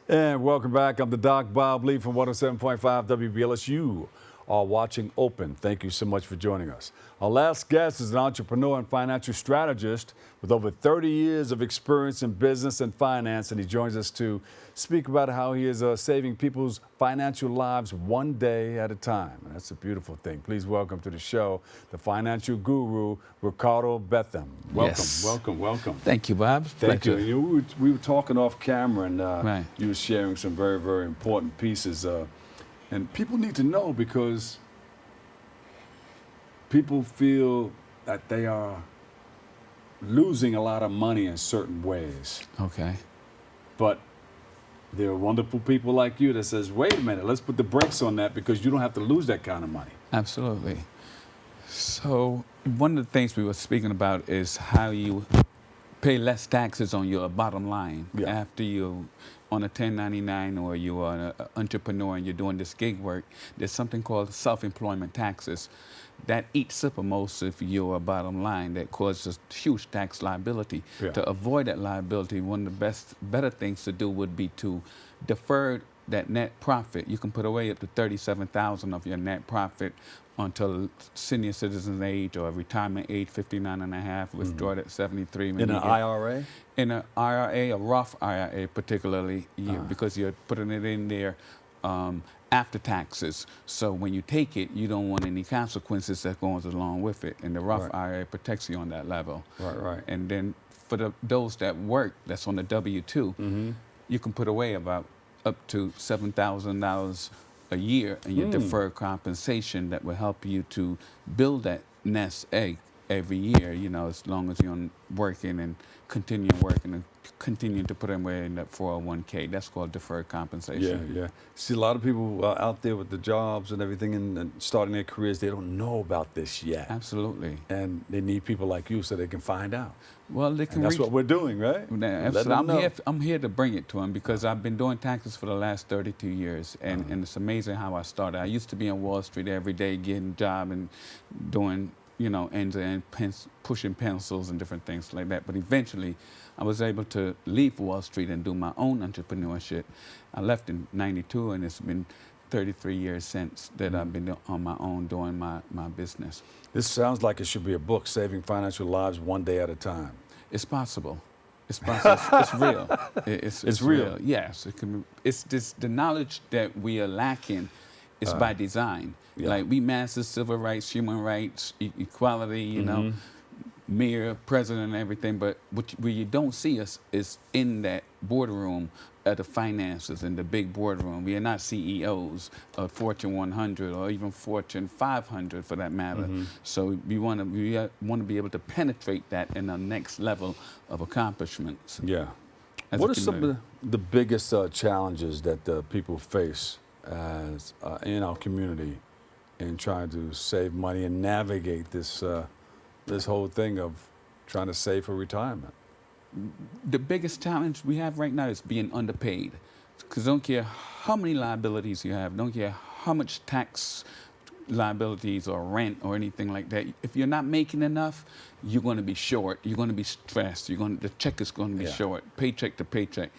And welcome back. I'm the Doc Bob Lee from 107.5 WBLS. You are watching Open. Thank you so much for joining us. Our last guest is an entrepreneur and financial strategist with over 30 years of experience in business and finance, and he joins us to speak about how he is saving people's financial lives one day at a time. And that's a beautiful thing. Please welcome to the show the financial guru, Ricardo Bentham. Welcome, yes. welcome. Thank you, Bob. Thank you. We were talking off camera, and you were sharing some very, very important pieces. And people need to know, because people feel that they are losing a lot of money in certain ways. Okay. But there are wonderful people like you that says, wait a minute, let's put the brakes on that because you don't have to lose that kind of money. Absolutely. So one of the things we were speaking about is how you pay less taxes on your bottom line after you on a 1099 or you are an entrepreneur and you're doing this gig work. There's something called self-employment taxes that eats up most of your bottom line, that causes huge tax liability. To avoid that liability, one of the better things to do would be to defer that net profit. You can put away up to $37,000 of your net profit until senior citizen age or retirement age, 59 and a half, withdraw it at 73. In an IRA? In an IRA, a Roth IRA particularly, because you're putting it in there after taxes. So when you take it, you don't want any consequences that goes along with it. And the Roth IRA protects you on that level. Right. And then for those that work, that's on the W-2, you can put away about up to $7,000 a year in your deferred compensation that will help you to build that nest egg every year, you know, as long as you're working and continue working and continue to put away in that 401k. That's called deferred compensation. Yeah. See, a lot of people out there with the jobs and everything and starting their careers, they don't know about this yet. Absolutely. And they need people like you so they can find out. Well, they can. And that's what we're doing, right? I'm here to bring it to them because I've been doing taxes for the last 32 years, and it's amazing how I started. I used to be on Wall Street every day, getting a job and doing, you know, end-to-end pushing pencils and different things like that. But eventually, I was able to leave Wall Street and do my own entrepreneurship. I left in '92, and it's been 33 years since that I've been on my own doing my business. This sounds like it should be a book, Saving Financial Lives One Day at a Time. It's possible. It's possible. It's real. It's real. Yes. It can be, it's just the knowledge that we are lacking is by design. Like we master civil rights, human rights, equality, you know, mayor, president, and everything. But where you don't see us is in that boardroom at the finances, in the big boardroom. We are not CEOs of Fortune 100 or even Fortune 500 for that matter. So we want to be able to penetrate that in the next level of accomplishments. Yeah. What are some of the biggest challenges that people face as in our community in trying to save money and navigate this this whole thing of trying to save for retirement? The biggest challenge we have right now is being underpaid. Because don't care how many liabilities you have, don't care how much tax liabilities or rent or anything like that. If you're not making enough, you're going to be short. You're going to be stressed. The check is going to be short, paycheck to paycheck.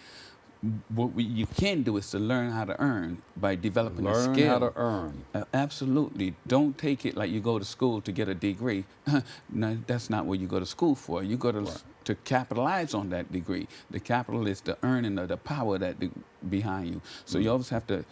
What you can do is to learn how to earn by developing a skill. Learn how to earn. Absolutely. Don't take it like you go to school to get a degree. No, that's not what you go to school for. You go to capitalize on that degree. The capital is the earning of the power that behind you. So you always have to.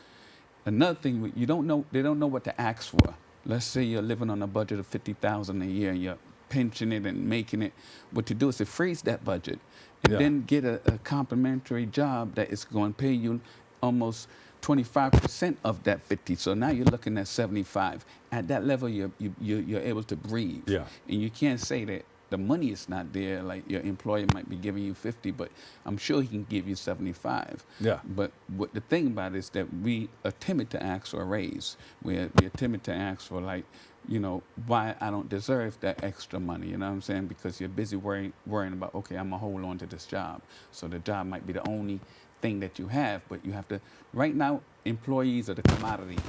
Another thing, they don't know what to ask for. Let's say you're living on a budget of $50,000 a year and you're pinching it and making it. What you do is to freeze that budget. And then get a complimentary job that is going to pay you almost 25% of that 50. So now you're looking at 75. At that level, you're able to breathe. Yeah. And you can't say that the money is not there. Like your employer might be giving you 50, but I'm sure he can give you 75. Yeah. But what the thing about it is that we are timid to ask for a raise. We're timid to ask for, like, you know, why I don't deserve that extra money, you know what I'm saying? Because you're busy worrying about, okay, I'm going to hold on to this job. So the job might be the only thing that you have, but you have to, right now, employees are the commodity.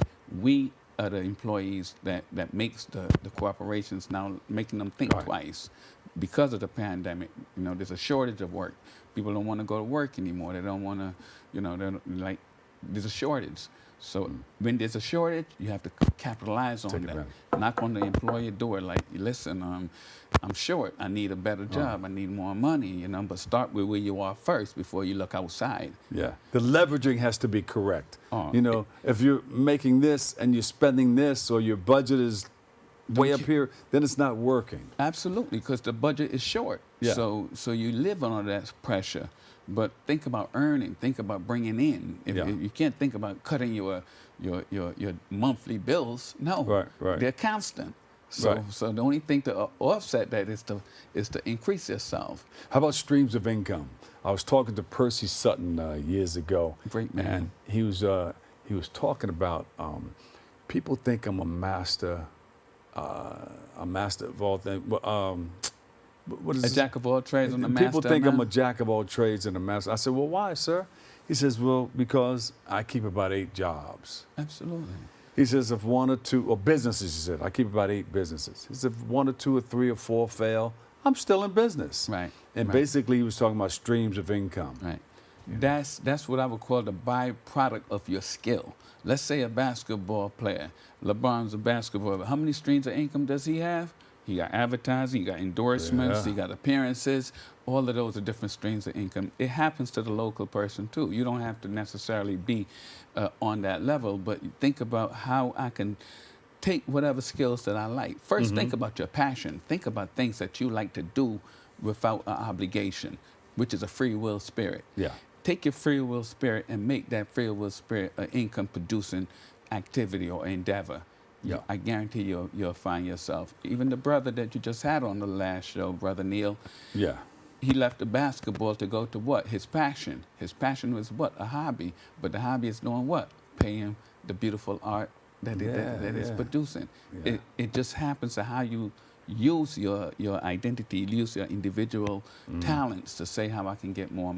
We are the employees that makes the corporations now, making them think twice. Because of the pandemic, you know, there's a shortage of work. People don't want to go to work anymore. They don't want to, you know, there's a shortage. So when there's a shortage, you have to capitalize on that. Knock on the employer door, like, listen, I'm short. I need a better job. I need more money, you know, but start with where you are first before you look outside. Yeah. The leveraging has to be correct. You know, if you're making this and you're spending this or your budget is way up here, then it's not working. Absolutely, because the budget is short. Yeah. So you live under that pressure. But think about earning. Think about bringing in. If you can't think about cutting your monthly bills. No, right. They're constant. So, so the only thing to offset that is to increase yourself. How about streams of income? I was talking to Percy Sutton years ago. Great man. And he was talking about people think I'm a master of all things. What is a jack of all trades and a master? People think I'm a jack of all trades and a master. I said, well, why, sir? He says, well, because I keep about 8 jobs. Absolutely. He says if 1 or 2, or businesses, he said, I keep about 8 businesses. He said if 1 or 2 or 3 or 4 fail, I'm still in business. Right. And basically he was talking about streams of income. Right. That's what I would call the byproduct of your skill. Let's say a basketball player. LeBron's a basketball player. How many streams of income does he have? He got advertising, he got endorsements, he got appearances. All of those are different streams of income. It happens to the local person too. You don't have to necessarily be on that level, but think about how I can take whatever skills that I like. First, think about your passion. Think about things that you like to do without an obligation, which is a free will spirit. Yeah. Take your free will spirit and make that free will spirit an income producing activity or endeavor. Yeah. I guarantee you'll find yourself. Even the brother that you just had on the last show, Brother Neil. Yeah. He left the basketball to go to what? His passion. His passion was what? A hobby. But the hobby is doing what? Paying the beautiful art that it's producing. Yeah. It just happens to how you use your identity, use your individual talents to say how I can get more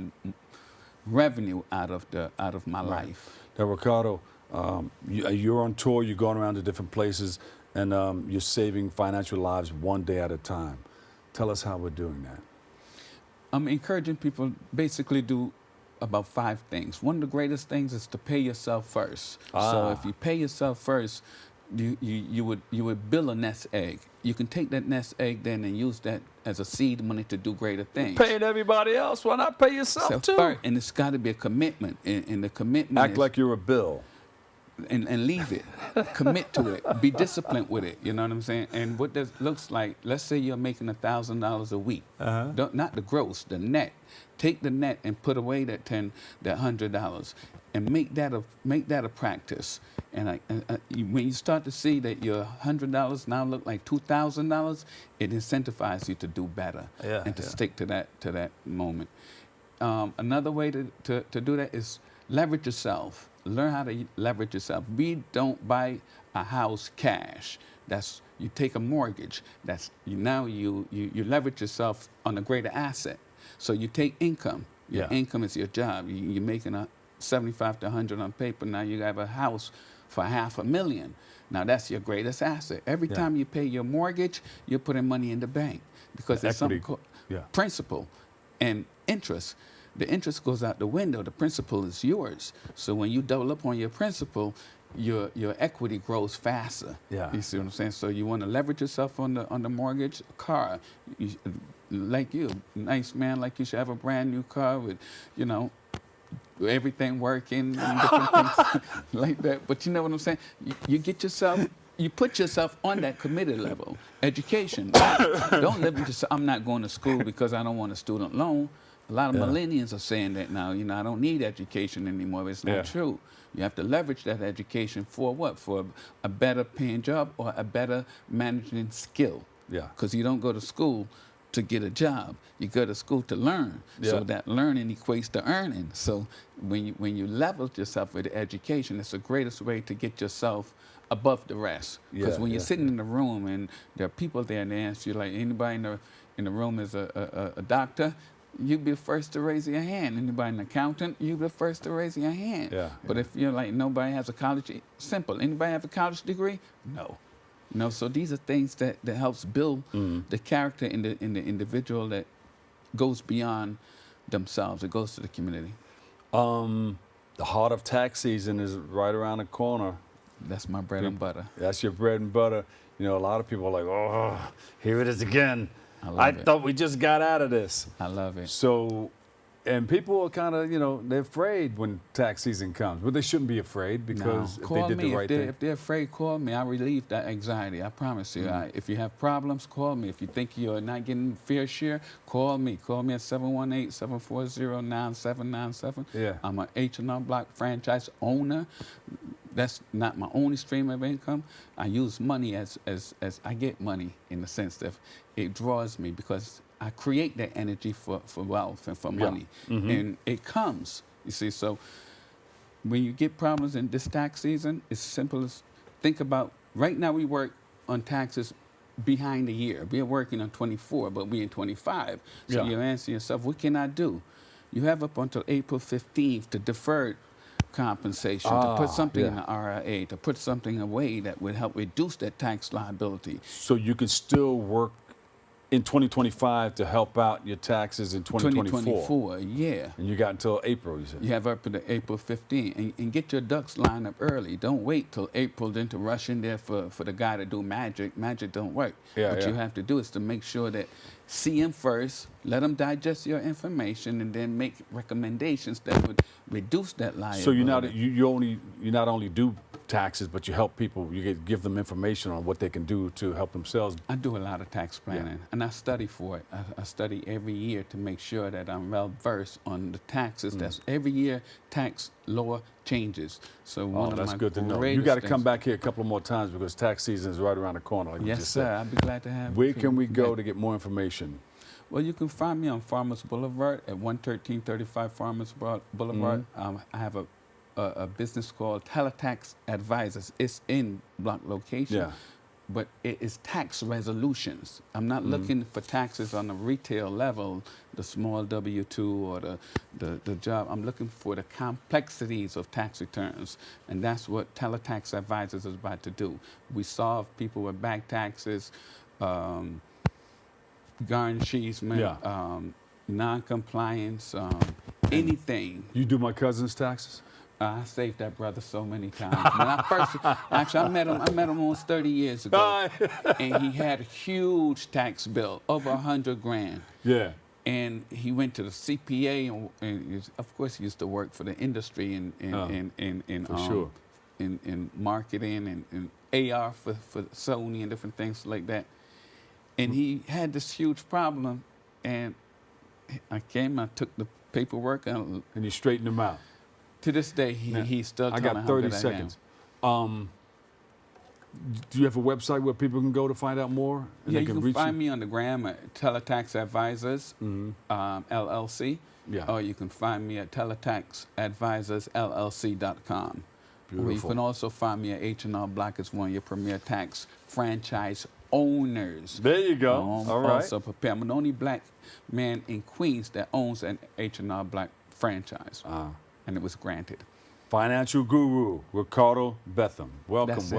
revenue out of my life. Now, Ricardo, you're on tour, you're going around to different places, and you're saving financial lives one day at a time. Tell us how we're doing that. I'm encouraging people basically do about 5 things. One of the greatest things is to pay yourself first. So if you pay yourself first, you would build a nest egg. You can take that nest egg then and use that as a seed money to do greater things. Paying everybody else, why not pay yourself too? First, and it's got to be a commitment, and the commitment Act like you're a bill. And leave it. Commit to it. Be disciplined with it. You know what I'm saying? And what that looks like, let's say you're making $1,000 a week. Not the gross, the net. Take the net and put away that $100 and make that a practice. And when you start to see that your $100 now look like $2,000, it incentivizes you to do better and to stick to that moment. Another way to do that is leverage yourself. Learn how to leverage yourself. We don't buy a house cash. That's you take a mortgage. That's you leverage yourself on a greater asset. So you take income. Your income is your job. You're making $75 to $100 on paper. Now you have a house for $500,000. Now that's your greatest asset. Every time you pay your mortgage, you're putting money in the bank because there's something called principal and interest. The interest goes out the window. The principal is yours. So when you double up on your principal, your equity grows faster. Yeah. You see what I'm saying? So you want to leverage yourself on the mortgage. A car, like you, nice man, like you should have a brand new car with, everything working and different things like that. But you know what I'm saying? You put yourself on that committed level. Education. Don't live into, I'm not going to school because I don't want a student loan. A lot of millennials are saying that now. I don't need education anymore. It's not true. You have to leverage that education for what? For a better paying job or a better managing skill. Yeah. Because you don't go to school to get a job. You go to school to learn. So that learning equates to earning. So when you level yourself with education, it's the greatest way to get yourself above the rest. Because when you're sitting in the room and there are people there and they ask you, like, anybody in the room is a doctor, you'd be the first to raise your hand. Anybody an accountant, you'd be the first to raise your hand. But if you're like, nobody has a college, simple. Anybody have a college degree? No. So these are things that helps build the character in the individual that goes beyond themselves. It goes to the community. The heart of tax season is right around the corner. That's my bread and butter. That's your bread and butter. A lot of people are like, oh, here it is again. I thought we just got out of this. I love it. So, and people are kind of, they're afraid when tax season comes, but they shouldn't be afraid because if they did the right thing. If they're afraid, call me. I relieve that anxiety. I promise you. If you have problems, call me. If you think you're not getting fair share, call me. Call me at 718-740-9797. Yeah. I'm an H&R Block franchise owner. that's not my only stream of income. I use money as I get money in the sense that it draws me because I create that energy for wealth and for money. And it comes, you see. So when you get problems in this tax season, it's simple as think about, right now we work on taxes behind a year. We're working on 24, but we're in 25. So you answer yourself, what can I do? You have up until April 15th to defer compensation, to put something in the RIA, to put something away that would help reduce that tax liability. So you can still work in 2025 to help out your taxes in 2024. Yeah. And you got until April, you said? You have up to April 15th. And get your ducks lined up early. Don't wait till April then to rush in there for the guy to do magic. Magic don't work. What you have to do is to make sure that see him first, let him digest your information, and then make recommendations that would reduce that liability. So you not only do taxes, but you help people. You give them information on what they can do to help themselves. I do a lot of tax planning, and I study for it. I study every year to make sure that I'm well versed on the taxes. That's every year tax law changes. So that's good to know. You got to come back here a couple more times because tax season is right around the corner. Like yes, sir. I'd be glad to have you. Where can we go to get more information? Well, you can find me on Farmers Boulevard at 11335 Farmers Boulevard. I have a business called Teletax Advisors. It's in block location, but it is tax resolutions. I'm not looking for taxes on the retail level, the small W-2 or the job. I'm looking for the complexities of tax returns, and that's what Teletax Advisors is about to do. We solve people with back taxes, garnishment, non-compliance, anything. You do my cousin's taxes? I saved that brother so many times. When I first, actually, I met him almost 30 years ago, and he had a huge tax bill, over $100,000. Yeah. And he went to the CPA, and of course, he used to work for the industry in marketing and AR for Sony and different things like that. And he had this huge problem, and I took the paperwork, and you straightened him out. To this day, he's still telling me I got 30 seconds. Do you have a website where people can go to find out more? And you can find me on the gram at Teletax Advisors, LLC. Or you can find me at teletaxadvisorsllc.com. Or you can also find me at H&R Block as one of your premier tax franchise owners. There you go. All right. Also prepare. I'm the only black man in Queens that owns an H&R Block franchise. And it was granted. Financial guru, Ricardo Bentham. Welcome. Thank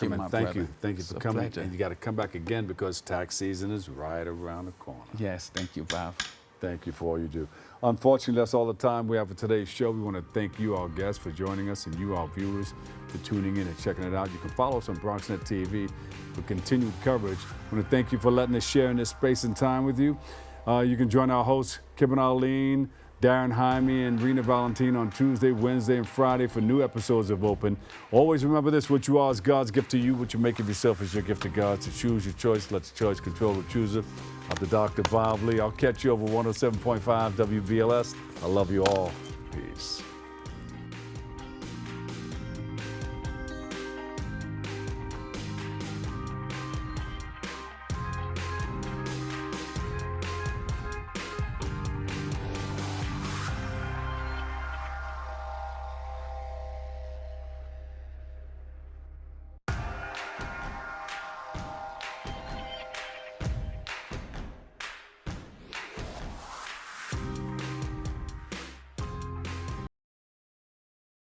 you, and thank you for coming. Pleasure. And you got to come back again because tax season is right around the corner. Yes, thank you, Bob. Thank you for all you do. Unfortunately, that's all the time we have for today's show. We want to thank you, our guests, for joining us, and you, our viewers, for tuning in and checking it out. You can follow us on BronxNet TV for continued coverage. I want to thank you for letting us share in this space and time with you. You can join our hosts, Kevin Arlene, Darren Jaime, and Rena Valentine on Tuesday, Wednesday, and Friday for new episodes of Open. Always remember this: what you are is God's gift to you. What you make of yourself is your gift to God. So choose your choice. Let your choice control the chooser. I'm the Dr. Bob Lee. I'll catch you over 107.5 WBLS. I love you all. Peace.